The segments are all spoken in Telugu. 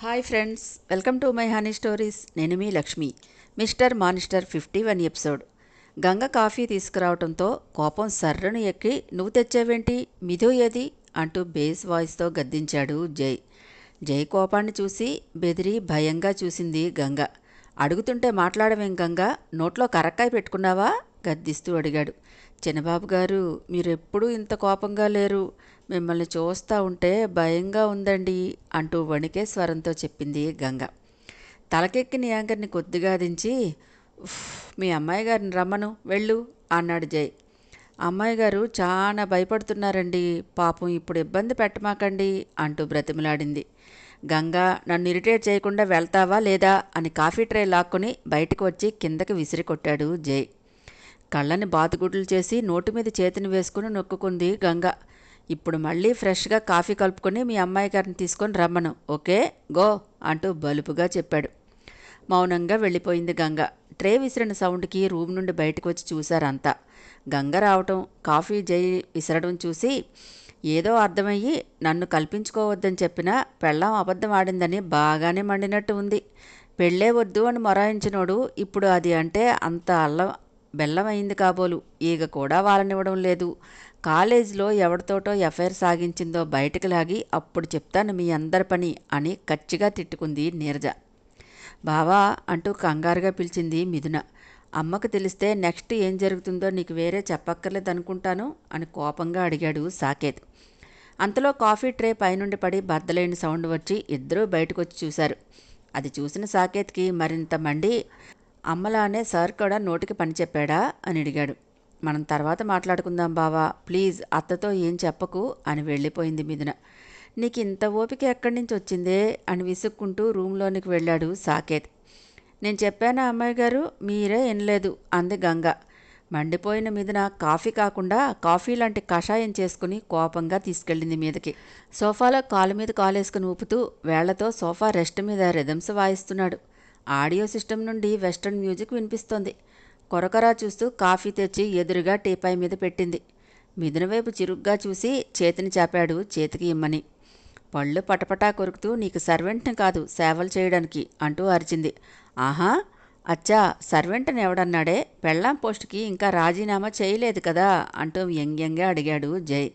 Hi friends, welcome to my honey stories. నేను మీ Lakshmi. Mister monster 51 episode. Ganga coffee తీసుకురావడంతో కోపం సర్రను ఎక్కి, నువ్వు తెచ్చావేంటి, మిధు ఏది అంటూ బేస్ వాయిస్తో గద్దించాడు జై. జై కోపాన్ని చూసి బెదిరి భయంగా చూసింది గంగ. అడుగుతుంటే మాట్లాడవేం గంగ, నోట్లో కరక్కాయ పెట్టుకున్నావా గద్దిస్తూ అడిగాడు. చిన్నబాబు గారు, మీరెప్పుడూ ఇంత కోపంగా లేరు, మిమ్మల్ని చూస్తూ ఉంటే భయంగా ఉందండి అంటూ వణికే స్వరంతో చెప్పింది గంగ. తలకెక్కిన యాంకర్ని కొద్దిగా దించి, మీ అమ్మాయి గారిని రమ్మను వెళ్ళు అన్నాడు జై. అమ్మాయి గారు చాలా భయపడుతున్నారండి, పాపం ఇప్పుడు ఇబ్బంది పెట్టమాకండి అంటూ బ్రతిమలాడింది. గంగ, నన్ను ఇరిటేట్ చేయకుండా వెళ్తావా లేదా అని కాఫీ ట్రే లాక్కొని బయటకు వచ్చి కిందకి విసిరి కొట్టాడు జై. కళ్ళని బాతుగుడ్లు చేసి నోటి మీద చేతిని వేసుకుని నొక్కుకుంది గంగ. ఇప్పుడు మళ్ళీ ఫ్రెష్గా కాఫీ కలుపుకొని మీ అమ్మాయి గారిని తీసుకొని రమ్మను, ఓకే గో అంటూ బలుపుగా చెప్పాడు. మౌనంగా వెళ్ళిపోయింది గంగ. ట్రే విసిరిన సౌండ్కి రూమ్ నుండి బయటకు వచ్చి చూశారంతా. గంగ రావటం, కాఫీ జై విసరడం చూసి ఏదో అర్థమయ్యి నన్ను కల్పించుకోవద్దని చెప్పినా పెళ్ళాం అబద్ధం ఆడిందని బాగానే మండినట్టు ఉంది. పెళ్ళే వద్దు అని మొరాయించినోడు ఇప్పుడు అది అంటే అంత బెల్లమైంది కాబోలు. ఈగ కూడా వాళ్ళనివ్వడం లేదు. కాలేజీలో ఎవరితోటో ఎఫ్ఐఆర్ సాగించిందో బయటకు లాగి అప్పుడు చెప్తాను మీ అందరి పని అని కచ్చిగా తిట్టుకుంది నీరజ. బావా అంటూ కంగారుగా పిలిచింది మిథున. అమ్మకు తెలిస్తే నెక్స్ట్ ఏం జరుగుతుందో నీకు వేరే చెప్పక్కర్లేదనుకుంటాను అని కోపంగా అడిగాడు సాకేత్. అంతలో కాఫీ ట్రే పైనుండి పడి బద్దలేని సౌండ్ వచ్చి ఇద్దరూ బయటకు వచ్చి చూశారు. అది చూసిన సాకేత్కి మరింత మండి, అమ్మలానే సార్ కూడా నోటికి పని చెప్పాడా అని అడిగాడు. మనం తర్వాత మాట్లాడుకుందాం బావా, ప్లీజ్ అత్తతో ఏం చెప్పకు అని వెళ్ళిపోయింది మిథున. నీకు ఇంత ఓపిక ఎక్కడి నుంచి వచ్చిందే అని విసుక్కుంటూ రూమ్లోనికి వెళ్ళాడు సాకేత్. నేను చెప్పానా అమ్మాయి గారు, మీరే వినలేదు అంది గంగ. మండిపోయిన మిథున కాఫీ కాకుండా కాఫీ లాంటి కషాయం చేసుకుని కోపంగా తీసుకెళ్ళింది మీదకి. సోఫాలో కాలు మీద కాలేసుకుని ఊపుతూ వేళ్లతో సోఫా రెస్ట్ మీద రిథమ్స్ వాయిస్తున్నాడు. ఆడియో సిస్టమ్ నుండి వెస్ట్రన్ మ్యూజిక్ వినిపిస్తోంది. కొరకొరా చూస్తూ కాఫీ తెచ్చి ఎదురుగా టీపాయ్ మీద పెట్టింది. మిథున వైపు చిరుగ్గా చూసి చేతిని చాపాడు చేతికి ఇమ్మని. పళ్ళు పటపటా కొరుకుతూ నీకు సర్వెంట్ని కాదు సేవలు చేయడానికి అంటూ అరిచింది. ఆహా, అచ్చా, సర్వెంట్ని ఎవడన్నాడే, పెళ్ళాం పోస్టుకి ఇంకా రాజీనామా చేయలేదు కదా అంటూ వ్యంగ్యంగా అడిగాడు జై.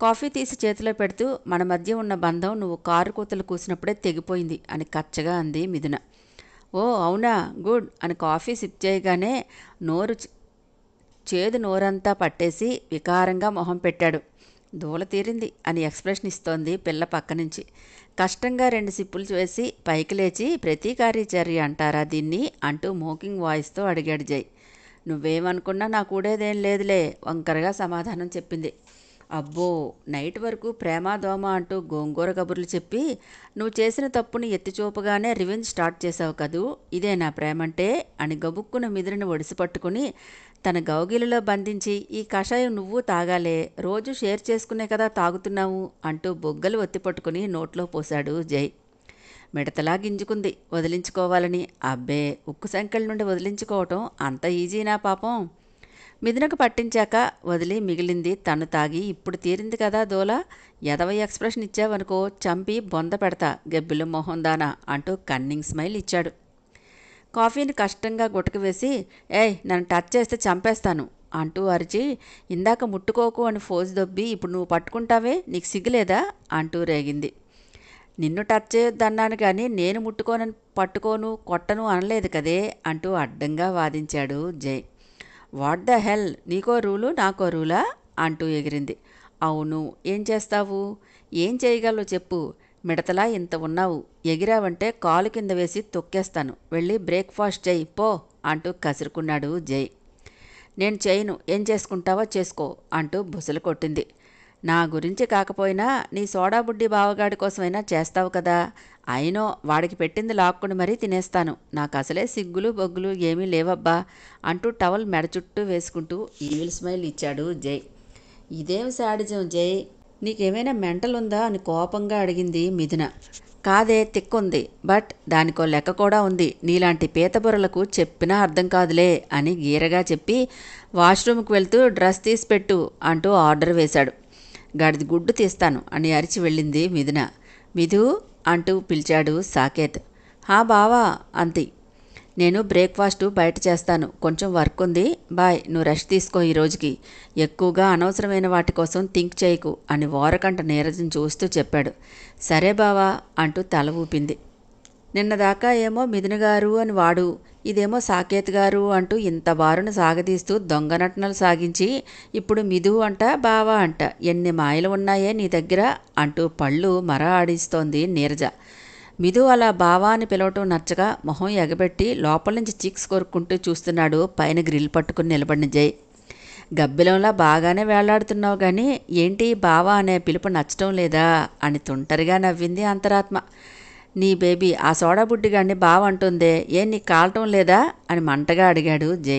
కాఫీ తీసి చేతిలో పెడుతూ మన మధ్య ఉన్న బంధం నువ్వు కారు కూతలు కూసినప్పుడే తెగిపోయింది అని కచ్చగా అంది మిథున. ఓ అవునా, గుడ్ అని కాఫీ సిప్ చేయగానే చేదు నోరంతా పట్టేసి వికారంగా మొహం పెట్టాడు. దూల తీరింది అని ఎక్స్ప్రెషన్ ఇస్తోంది పిల్ల పక్క నుంచి. కష్టంగా 2 సిప్పులు వేసి పైకి లేచి ప్రతీకారీ చర్య అంటారా దీన్ని అంటూ మోకింగ్ వాయిస్తో అడిగాడు జై. నువ్వేమనుకున్నా నా కూడేదేం లేదులే వంకరగా సమాధానం చెప్పింది. అబ్బో, నైట్ వరకు ప్రేమ దోమ అంటూ గోంగూర కబుర్లు చెప్పి నువ్వు చేసిన తప్పుని ఎత్తిచూపగానే రివెంజ్ స్టార్ట్ చేసావు కదూ, ఇదే నా ప్రేమంటే అని గబుక్కున మిదిరిని ఒడిసి పట్టుకుని తన గౌగిలిలో బంధించి ఈ కషాయం నువ్వు తాగాలే, రోజు షేర్ చేసుకునే కదా తాగుతున్నావు అంటూ బొగ్గలు ఒత్తిపట్టుకుని నోట్లో పోశాడు జై. మిడతలా గింజుకుంది వదిలించుకోవాలని. అబ్బే, ఉక్కు సంకెళ్ళ నుండి వదిలించుకోవటం అంత ఈజీనా పాపం. మిథునకు పట్టించాక వదిలి మిగిలింది తను తాగి ఇప్పుడు తీరింది కదా దోల, ఎదవ ఎక్స్ప్రెషన్ ఇచ్చావనుకో చంపి బొంద పెడతా గెబ్బిలు మొహందానా అంటూ కన్నింగ్ స్మైల్ ఇచ్చాడు. కాఫీని కష్టంగా గుటక వేసి, ఏయ్ నన్ను టచ్ చేస్తే చంపేస్తాను అంటూ అరిచి, ఇందాక ముట్టుకోకు అని ఫోజు దొబ్బి ఇప్పుడు నువ్వు పట్టుకుంటావే, నీకు సిగ్గులేదా అంటూ రేగింది. నిన్ను టచ్ చేయొద్దన్నాను కానీ నేను పట్టుకోను కొట్టను అనలేదు కదే అంటూ అడ్డంగా వాదించాడు జై. వాట్ ద హెల్, నీకో రూలు నాకో రూలా అంటూ ఎగిరింది. అవును, ఏం చేస్తావు, ఏం చేయగలవు చెప్పు, మిడతలా ఇంత ఉన్నావు, ఎగిరావంటే కాలు కింద వేసి తొక్కేస్తాను, వెళ్ళి బ్రేక్ఫాస్ట్ చేయి పో అంటూ కసురుకున్నాడు జై. నేను చేయను, ఏం చేసుకుంటావో చేసుకో అంటూ బుసలు కొట్టింది. నా గురించి కాకపోయినా నీ సోడాబుడ్డి బావగాడి కోసమైనా చేస్తావు కదా, అయినో వాడికి పెట్టింది లాక్కుని మరీ తినేస్తాను, నాకు అసలే సిగ్గులు బొగ్గులు ఏమీ లేవబ్బా అంటూ టవల్ మెడ చుట్టూ వేసుకుంటూ ఈవిల్ స్మైల్ ఇచ్చాడు జై. ఇదేం శాడిజం జై, నీకేమైనా మెంటల్ ఉందా అని కోపంగా అడిగింది మిథున. కాదే, తిక్కుంది, బట్ దానికో లెక్క కూడా ఉంది, నీలాంటి పీతబుర్రలకు చెప్పినా అర్థం కాదులే అని గీరగా చెప్పి వాష్రూమ్కి వెళ్తూ డ్రెస్ తీసి పెట్టు అంటూ ఆర్డర్ వేశాడు. గడిది గుడ్డు తీస్తాను అని అరిచి వెళ్ళింది మిథున. మిథు అంటూ పిలిచాడు సాకేత్. హా బావా అంది. నేను బ్రేక్ఫాస్టు బయట చేస్తాను, కొంచెం వర్క్ ఉంది, బాయ్, నువ్వు రెస్ట్ తీసుకో ఈ రోజుకి, ఎక్కువగా అనవసరమైన వాటి కోసం థింక్ చేయకు అని ఓరకంట నీరజం చూస్తూ చెప్పాడు. సరే బావా అంటూ తల ఊపింది. నిన్నదాకా ఏమో మిథున గారు అని వాడు, ఇదేమో సాకేత్ గారు అంటూ ఇంత బారును సాగదీస్తూ దొంగనటనలు సాగించి ఇప్పుడు మిధు అంట బావా అంట, ఎన్ని మాయలు ఉన్నాయే నీ దగ్గర అంటూ పళ్ళు మర ఆడిస్తోంది నీరజ. మిధు అలా బావా అని పిలవటం నచ్చగా మొహం ఎగబెట్టి లోపల నుంచి చిక్స్ కొరుక్కుంటూ చూస్తున్నాడు పైన గ్రిల్ పట్టుకుని నిలబడిన జై. గబ్బిలంలా బాగానే వేళ్లాడుతున్నావు కానీ ఏంటి బావా అనే పిలుపు నచ్చటం లేదా అని తుంటరిగా నవ్వింది అంతరాత్మ. నీ బేబీ ఆ సోడా బుడ్డిగాడిని బావ అంటుందే, ఏం నీకు కాలటం లేదా అని మంటగా అడిగాడు జై.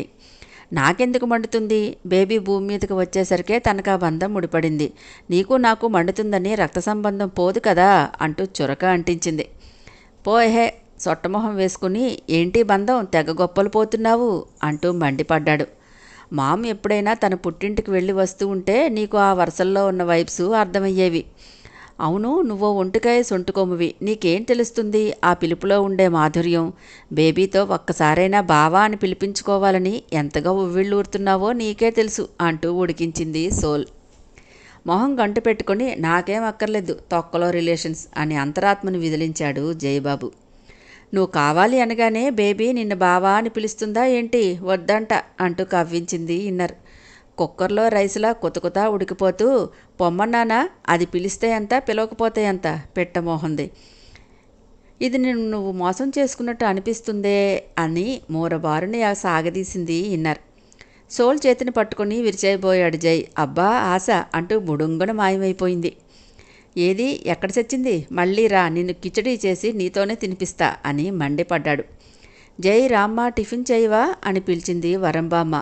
నాకెందుకు మండుతుంది, బేబీ భూమి మీదకి వచ్చేసరికే తనకు ఆ బంధం ముడిపడింది, నీకు నాకు మండుతుందని రక్త సంబంధం పోదు కదా అంటూ చురక అంటించింది. పోహే సొట్టమొహం వేసుకుని ఏంటి బంధం తెగ గొప్పలు పోతున్నావు అంటూ మండిపడ్డాడు. మామ్ ఎప్పుడైనా తన పుట్టింటికి వెళ్ళి వస్తూ ఉంటే నీకు ఆ వరుసల్లో ఉన్న వైబ్స్ అర్థమయ్యేవి. అవును, నువ్వో ఒంటికాయ సొంటుకొమ్మువి, నీకేం తెలుస్తుంది ఆ పిలుపులో ఉండే మాధుర్యం, బేబీతో ఒక్కసారైనా బావా అని పిలిపించుకోవాలని ఎంతగా ఉవ్విళ్ళూరుతున్నావో నీకే తెలుసు అంటూ ఉడికించింది సోల్. మొహం గంటు పెట్టుకుని నాకేం అక్కర్లేదు తొక్కలో రిలేషన్స్ అని అంతరాత్మను విదిలించాడు జయబాబు. నువ్వు కావాలి అనగానే బేబీ నిన్ను బావా అని పిలుస్తుందా ఏంటి, వద్దంట అంటూ కవ్వించింది ఇన్నర్. కుక్కర్లో రైసులా కుతకుతా ఉడికిపోతూ పొమ్మన్నానా, అది పిలిస్తే ఎంత పిలవకపోతే ఎంత పెట్టమోహంది. ఇది నువ్వు మోసం చేసుకున్నట్టు అనిపిస్తుందే అని మూరబారుని సాగదీసింది ఇన్నర్. సోల్ చేతిని పట్టుకుని విరిచేయబోయాడు జై. అబ్బా ఆశ అంటూ బుడుంగున మాయమైపోయింది. ఏది ఎక్కడ చచ్చింది, మళ్ళీ రా, నిన్ను కిచడీ చేసి నీతోనే తినిపిస్తా అని మండిపడ్డాడు. జై రామ్మ టిఫిన్ చేయవా అని పిలిచింది వరంబామ్మ.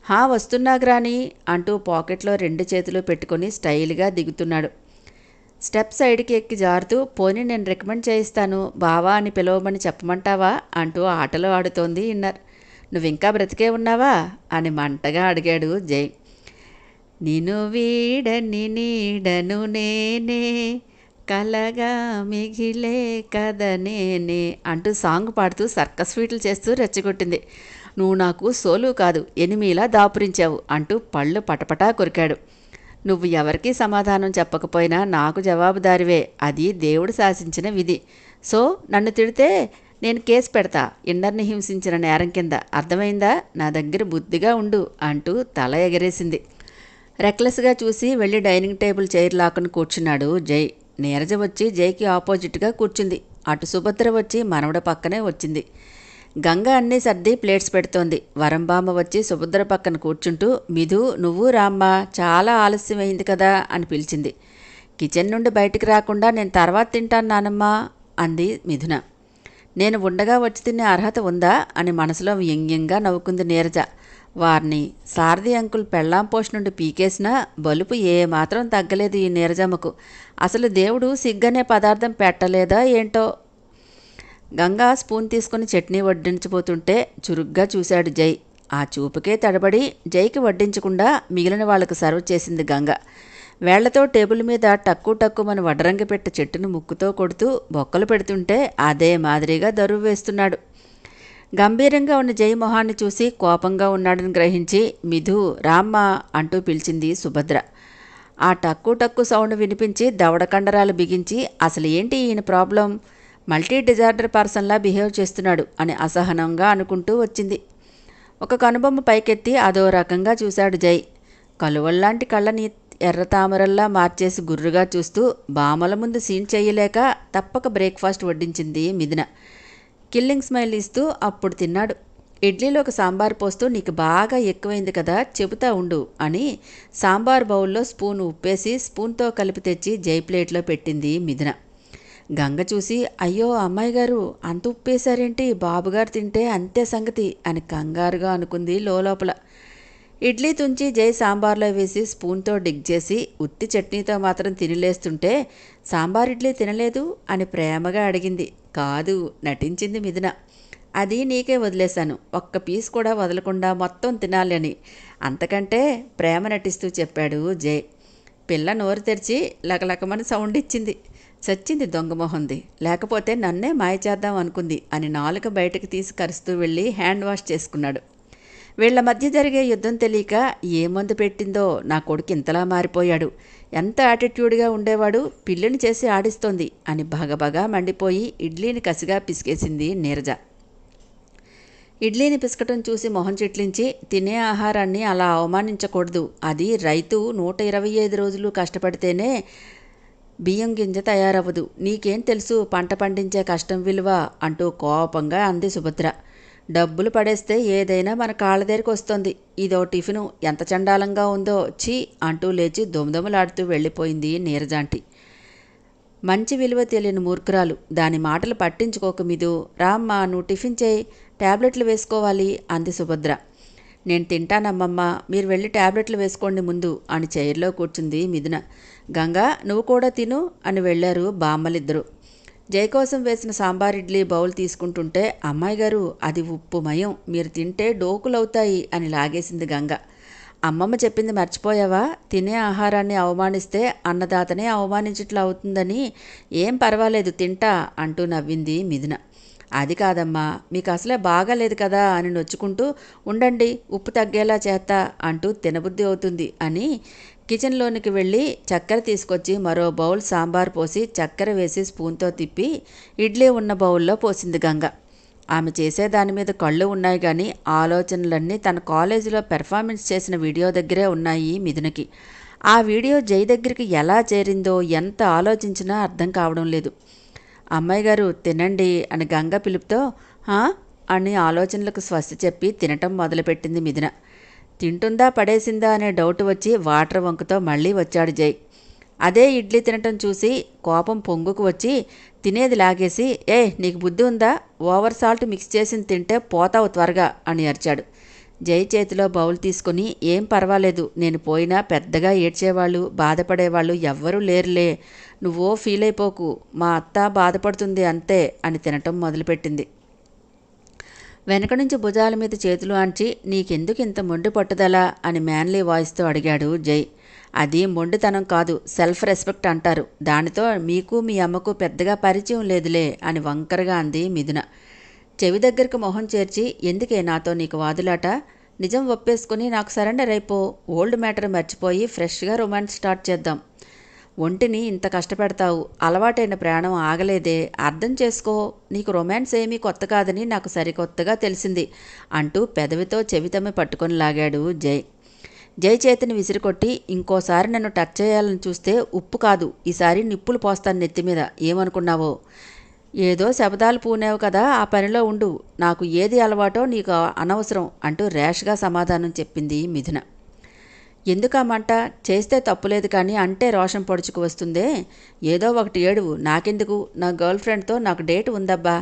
హా వస్తున్నాగ్రాని అంటూ పాకెట్లో 2 చేతులు పెట్టుకుని స్టైల్గా దిగుతున్నాడు. స్టెప్ సైడ్కి ఎక్కి జారుతూ పోనీ నేను రికమెండ్ చేయిస్తాను, బావా అని పిలవమని చెప్పమంటావా అంటూ ఆటలు ఆడుతోంది ఇన్నర్. నువ్వింకా బ్రతికే ఉన్నావా అని మంటగా అడిగాడు జై. నిన్ను వీడని నీడను నేనే కలగా మిగిలే కథ నేనే అంటూ సాంగ్ పాడుతూ సర్కస్ ఫీట్లు చేస్తూ రెచ్చగొట్టింది. నువ్వు నాకు సోలు కాదు ఎనిమిలా దాపురించావు అంటూ పళ్ళు పటపటా కొరికాడు. నువ్వు ఎవరికీ సమాధానం చెప్పకపోయినా నాకు జవాబుదారివే, అది దేవుడు శాసించిన విధి. సో నన్ను తిడితే నేను కేసు పెడతా, ఇన్నర్ని హింసించిన నేరం కింద, అర్థమైందా, నా దగ్గర బుద్ధిగా ఉండు అంటూ తల ఎగరేసింది. రెక్లెస్గా చూసి వెళ్ళి డైనింగ్ టేబుల్ చైర్ లాక్కుని కూర్చున్నాడు జై. నీరజ వచ్చి జైకి ఆపోజిట్గా కూర్చుంది. అటు సుభద్ర వచ్చి మనవడ పక్కనే వచ్చింది. గంగ అన్నీ సర్ది ప్లేట్స్ పెడుతోంది. వరంబామ్మ వచ్చి సుభద్ర పక్కన కూర్చుంటూ మిధు నువ్వు రామ్మా, చాలా ఆలస్యమైంది కదా అని పిలిచింది. కిచెన్ నుండి బయటికి రాకుండా నేను తర్వాత తింటాను నానమ్మా అంది మిథున. నేను ఉండగా వచ్చి తినే అర్హత ఉందా అని మనసులో వ్యంగ్యంగా నవ్వుకుంది నీరజ. వారిని సారథి అంకుల్ పెళ్ళాం పోస్ట్ నుండి పీకేసినా బలుపు ఏమాత్రం తగ్గలేదు ఈ నీరజమ్మకు. అసలు దేవుడు సిగ్గనే పదార్థం పెట్టలేదా ఏంటో. గంగా స్పూన్ తీసుకుని చట్నీ వడ్డించబోతుంటే చురుగ్గా చూశాడు జై. ఆ చూపుకే తడబడి జైకి వడ్డించకుండా మిగిలిన వాళ్లకు సర్వ్ చేసింది గంగ. వేళ్లతో టేబుల్ మీద టక్కుమని వడ్రంగి పెట్ట చెట్టును ముక్కుతో కొడుతూ బొక్కలు పెడుతుంటే అదే మాదిరిగా దరువు వేస్తున్నాడు. గంభీరంగా ఉన్న జై మొహాన్ని చూసి కోపంగా ఉన్నాడని గ్రహించి మిధు రామ్మ అంటూ పిలిచింది సుభద్ర. ఆ టక్కు సౌండ్ వినిపించి దవడ కండరాలు బిగించి అసలు ఏంటి ఈయన ప్రాబ్లం, మల్టీ డిజార్డర్ పర్సన్లా బిహేవ్ చేస్తున్నాడు అని అసహనంగా అనుకుంటూ వచ్చింది. ఒక కనుబొమ్మ పైకెత్తి అదో రకంగా చూశాడు జై. కలువల్లాంటి కళ్ళని ఎర్ర తామరల్లా మార్చేసి గుర్రుగా చూస్తూ బామల ముందు సీన్ చెయ్యలేక తప్పక బ్రేక్ఫాస్ట్ వడ్డించింది మిథున. కిల్లింగ్ స్మైల్ ఇస్తూ అప్పుడు తిన్నాడు. ఇడ్లీలోకి సాంబార్ పోస్తూ నీకు బాగా ఎక్కువైంది కదా చెబుతా ఉండు అని సాంబార్ బౌల్లో స్పూన్ ఉప్పేసి స్పూన్తో కలిపి తెచ్చి జై ప్లేట్లో పెట్టింది మిథున. గంగ చూసి అయ్యో అమ్మాయి గారు అంత ఉప్పేశారేంటి, బాబుగారు తింటే అంతే సంగతి అని కంగారుగా అనుకుంది లోపల. ఇడ్లీ తుంచి జై సాంబార్లో వేసి స్పూన్తో డిగ్ చేసి ఉత్తి చట్నీతో మాత్రం తినిలేస్తుంటే సాంబార్ ఇడ్లీ తినలేదు అని ప్రేమగా అడిగింది. కాదు నటించింది మిథున. అది నీకే వదిలేశాను, ఒక్క పీస్ కూడా వదలకుండా మొత్తం తినాలి అని, అంతకంటే ప్రేమ నటిస్తూ చెప్పాడు జై. పిల్ల నోరు తెరిచి లకలకమని సౌండ్ ఇచ్చింది. చచ్చింది దొంగమొహంది, లేకపోతే నన్నే మాయ చేద్దాం అనుకుంది అని నాలుక బయటకు తీసి కరుస్తూ వెళ్ళి హ్యాండ్ వాష్ చేసుకున్నాడు. వీళ్ల మధ్య జరిగే యుద్ధం తెలియక ఏ మందు పెట్టిందో నా కొడుకు ఇంతలా మారిపోయాడు. ఎంత యాటిట్యూడ్గా ఉండేవాడు, పిల్లిని చేసి ఆడిస్తోంది అని భగభగా మండిపోయి ఇడ్లీని కసిగా పిసికేసింది నీరజ. ఇడ్లీని పిసకటం చూసి మొహం చిట్లించి, తినే ఆహారాన్ని అలా అవమానించకూడదు, అది రైతు 125 రోజులు కష్టపడితేనే బియ్యం గింజ తయారవ్వదు, నీకేం తెలుసు పంట పండించే కష్టం విలువ అంటూ కోపంగా అంది సుభద్ర. డబ్బులు పడేస్తే ఏదైనా మన కాళ్ళ దగ్గరికి వస్తుంది, ఇదో టిఫిను ఎంత చండాలంగా ఉందో, ఛీ అంటూ లేచి దొమదొమలాడుతూ వెళ్ళిపోయింది నీరజాంటి. మంచి విలువ తెలియని మూర్ఖురాలు, దాని మాటలు పట్టించుకోక మిదు. రామ్మా, నువ్వు టిఫిన్ చేయి, ట్యాబ్లెట్లు వేసుకోవాలి అంది సుభద్ర. నేను తింటానమ్మమ్మ, మీరు వెళ్ళి ట్యాబ్లెట్లు వేసుకోండి ముందు అని చైర్లో కూర్చుంది మిథున. గంగా, నువ్వు కూడా తిను అని వెళ్ళారు బామ్మలిద్దరూ. జై కోసం వేసిన సాంబార్ ఇడ్లీ బౌల్ తీసుకుంటుంటే, అమ్మాయి గారు అది ఉప్పుమయం, మీరు తింటే డోకులవుతాయి అని లాగేసింది గంగ. అమ్మమ్మ చెప్పింది మర్చిపోయావా, తినే ఆహారాన్ని అవమానిస్తే అన్నదాతనే అవమానించట్లా అవుతుందని, ఏం పర్వాలేదు తింటా అంటూ నవ్వింది మిథున. అది కాదమ్మా, మీకు అసలే బాగాలేదు కదా అని నొచ్చుకుంటూ, ఉండండి ఉప్పు తగ్గేలా చేస్తా అంటూ తినబుద్ధి అవుతుంది అని కిచెన్లోనికి వెళ్ళి చక్కెర తీసుకొచ్చి మరో బౌల్ సాంబార్ పోసి చక్కెర వేసి స్పూన్తో తిప్పి ఇడ్లీ ఉన్న బౌల్లో పోసింది గంగ. ఆమె చేసే దాని మీద కళ్ళు ఉన్నాయి కానీ ఆలోచనలన్నీ తన కాలేజీలో పెర్ఫార్మెన్స్ చేసిన వీడియో దగ్గరే ఉన్నాయి మిథునకి. ఆ వీడియో జై దగ్గరికి ఎలా చేరిందో ఎంత ఆలోచించినా అర్థం కావడం లేదు. అమ్మాయి గారు తినండి అని గంగ పిలుపుతో అని ఆలోచనలకు స్వస్తి చెప్పి తినటం మొదలుపెట్టింది మిథున. తింటుందా పడేసిందా అనే డౌట్ వచ్చి వాటర్ వంకతో మళ్ళీ వచ్చాడు జై. అదే ఇడ్లీ తినటం చూసి కోపం పొంగుకు వచ్చి తినేది లాగేసి, నీకు బుద్ధి ఉందా, ఓవర్ సాల్ట్ మిక్స్ చేసి తింటే పోతావు త్వరగా అని అరిచాడు. జై చేతిలో బౌల్ తీసుకుని, ఏం పర్వాలేదు, నేను పోయినా పెద్దగా ఏడ్చేవాళ్ళు బాధపడేవాళ్ళు ఎవ్వరూ లేరులే, నువ్వో ఫీల్ అయిపోకు, మా అత్త బాధపడుతుంది అంతే అని తినటం మొదలుపెట్టింది. వెనక నుంచి భుజాల మీద చేతులు ఆంచి, నీకెందుకు ఇంత మొండి పట్టుదలా అని మ్యాన్లీ వాయిస్తో అడిగాడు జై. అది మొండితనం కాదు, సెల్ఫ్ రెస్పెక్ట్ అంటారు, దానితో మీకు మీ అమ్మకు పెద్దగా పరిచయం లేదులే అని వంకరగా అంది మిథున. చెవి దగ్గరకు మొహం చేర్చి, ఎందుకే నాతో నీకు వాదులాట, నిజం ఒప్పేసుకుని నాకు సరెండర్ అయిపో, ఓల్డ్ మ్యాటర్ మర్చిపోయి ఫ్రెష్గా రొమాన్స్ స్టార్ట్ చేద్దాం. ఒంటిని ఇంత కష్టపెడతావు, అలవాటైన ప్రాణం ఆగలేదే, అర్థం చేసుకో, నీకు రొమాన్స్ ఏమీ కొత్త కాదని నాకు సరికొత్తగా తెలిసింది అంటూ పెదవితో చెవితమ్మి పట్టుకొని లాగాడు జై. జై చేతిని విసిరికొట్టి, ఇంకోసారి నన్ను టచ్ చేయాలని చూస్తే ఉప్పు కాదు, ఈసారి నిప్పులు పోస్తాను నెత్తిమీద, ఏమనుకున్నావో, ఏదో శబదాలు పూనేవు కదా, ఆ పనిలో ఉండు, నాకు ఏది అలవాటో నీకు అనవసరం అంటూ ర్యాష్గా సమాధానం చెప్పింది మిథున. ఎందుకమ్మంట, చేస్తే తప్పులేదు కానీ అంటే రోషం పొడుచుకు వస్తుందే, ఏదో ఒకటి ఏడువు, నాకెందుకు, నా గర్ల్ ఫ్రెండ్తో నాకు డేట్ ఉందబ్బా,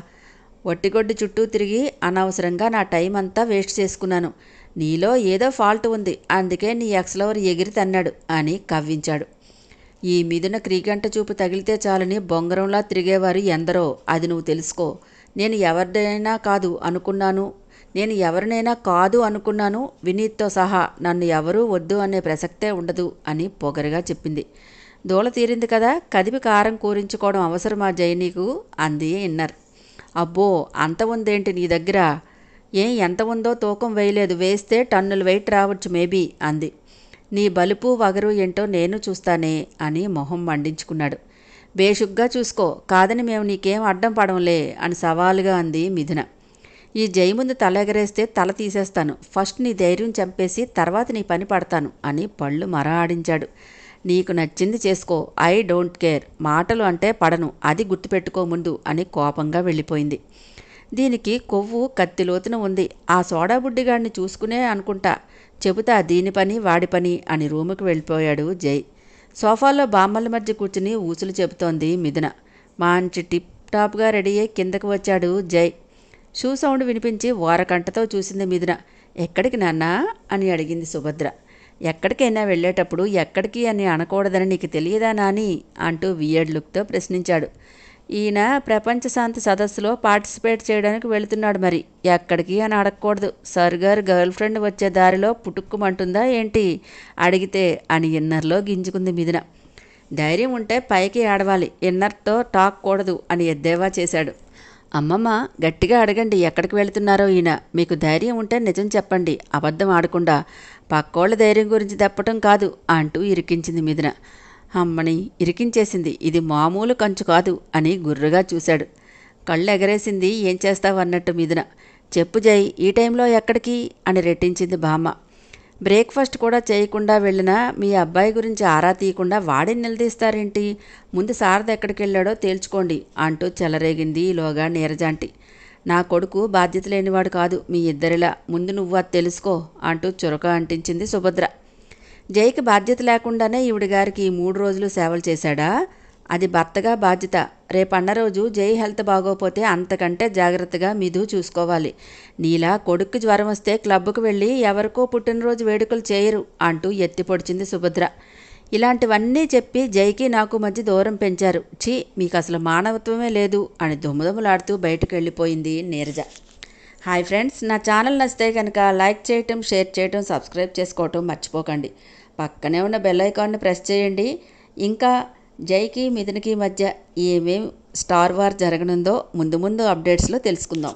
ఒట్టిగొడ్డి చుట్టూ తిరిగి అనవసరంగా నా టైం అంతా వేస్ట్ చేసుకున్నాను, నీలో ఏదో ఫాల్ట్ ఉంది, అందుకే నీ ఎక్స్లవర్ ఎగిరి తన్నాడు అని కవ్వించాడు. ఈ మిథున క్రీగంట చూపు తగిలితే చాలని బొంగరంలా తిరిగేవారు ఎందరో, అది నువ్వు తెలుసుకో, నేను ఎవరినైనా కాదు అనుకున్నాను, వినీత్తో సహా, నన్ను ఎవరూ వద్దు అనే ప్రసక్తే ఉండదు అని పొగరుగా చెప్పింది. దూల తీరింది కదా, కదిపి కారం కూరించుకోవడం అవసరమా జై నీకు అంది ఇన్నర్. అబ్బో, అంత ఉందేంటి నీ దగ్గర, ఎంత ఉందో తూకం వేయలేదు, వేస్తే టన్నుల వెయిట్ రావచ్చు మేబీ అంది. నీ బలుపు వగరు ఏంటో నేను చూస్తానే అని మొహం మండించుకున్నాడు. బేషుగ్గా చూసుకో, కాదని మేము నీకేం అడ్డం పడంలే అని సవాలుగా అంది మిథున. ఈ జై ముందు తల ఎగరేస్తే తల తీసేస్తాను, ఫస్ట్ నీ ధైర్యం చంపేసి తర్వాత నీ పని పడతాను అని పళ్ళు మరాడించాడు. నీకు నచ్చింది చేసుకో, ఐ డోంట్ కేర్, మాటలు అంటే పడను, అది గుర్తుపెట్టుకో ముందు అని కోపంగా వెళ్ళిపోయింది. దీనికి కొవ్వు కత్తిలోతున ఉంది, ఆ సోడా బుడ్డిగాడిని చూసుకునే అనుకుంటా, చెబుతా దీని పని వాడి పని అని రూముకి వెళ్ళిపోయాడు జై. సోఫాలో బామ్మల మధ్య కూర్చుని ఊసులు చెబుతోంది మిథున. మంచి టిప్ టాప్గా రెడీ అయ్యి కిందకు వచ్చాడు జై. షూ సౌండ్ వినిపించి వారకంటతో చూసింది మిథున. ఎక్కడికి నాన్నా అని అడిగింది సుభద్ర. ఎక్కడికైనా వెళ్ళేటప్పుడు ఎక్కడికి అని అనకూడదని నీకు తెలియదా నాని అంటూ వియర్డ్ లుక్తో ప్రశ్నించాడు. ఈయన ప్రపంచ శాంతి సదస్సులో పార్టిసిపేట్ చేయడానికి వెళుతున్నాడు, మరి ఎక్కడికి అని అడగకూడదు, సర్గారు గర్ల్ ఫ్రెండ్ వచ్చే దారిలో పుట్టుక్కుమంటుందా ఏంటి అడిగితే అని ఇన్నర్లో గింజుకుంది మిథున. ధైర్యం ఉంటే పైకి ఆడవాలి, ఇన్నర్తో టాక్ కూడదు అని ఎద్దేవా చేశాడు. అమ్మమ్మ, గట్టిగా అడగండి ఎక్కడికి వెళుతున్నారో ఈయన. మీకు ధైర్యం ఉంటే నిజం చెప్పండి, అబద్ధం ఆడకుండా. పక్కోళ్ళ ధైర్యం గురించి తప్పటం కాదు అంటూ ఇరికించింది మిథున. అమ్మని ఇరికించేసింది, ఇది మామూలు కంచు కాదు అని గుర్రుగా చూశాడు. కళ్ళు ఎగరేసింది ఏం చేస్తావు అన్నట్టు మిథున. చెప్పు జై, ఈ టైంలో ఎక్కడికి అని రెట్టించింది బామ్మ. బ్రేక్ఫాస్ట్ కూడా చేయకుండా వెళ్ళినా మీ అబ్బాయి గురించి ఆరా తీయకుండా వాడిని నిలదీస్తారేంటి? ముందు శారద ఎక్కడికి వెళ్ళాడో తేల్చుకోండి అంటూ చెలరేగింది ఈలోగా నీరజాంటి. నా కొడుకు బాధ్యత లేనివాడు కాదు మీ ఇద్దరిలా, ముందు నువ్వు అది తెలుసుకో అంటూ చురక అంటించింది సుభద్ర. జైకి బాధ్యత లేకుండానే ఈవిడిగారికి 3 రోజులు సేవలు చేశాడా? అది భర్తగా బాధ్యత. రేపన్న రోజు జై హెల్త్ బాగోపోతే అంతకంటే జాగ్రత్తగా మిధు చూసుకోవాలి. నీలా కొడుక్కి జ్వరం వస్తే క్లబ్కు వెళ్ళి ఎవరికో పుట్టినరోజు వేడుకలు చేయరు అంటూ ఎత్తి పొడిచింది సుభద్ర. ఇలాంటివన్నీ చెప్పి జైకి నాకు మధ్య దూరం పెంచారు. ఛీ, మీకు అసలు మానవత్వమే లేదు అని దుమ్ముదుమ్ములాడుతూ బయటకు వెళ్ళిపోయింది నీరజ. హాయ్ ఫ్రెండ్స్, నా ఛానల్ నచ్చితే కనుక లైక్ చేయటం, షేర్ చేయటం, సబ్స్క్రైబ్ చేసుకోవటం మర్చిపోకండి. పక్కనే ఉన్న బెల్ ఐకాన్ని ప్రెస్ చేయండి. ఇంకా జైకి మిథునకి మధ్య ఏమేం స్టార్ వార్ జరగనుందో ముందు ముందు అప్డేట్స్లో తెలుసుకుందాం.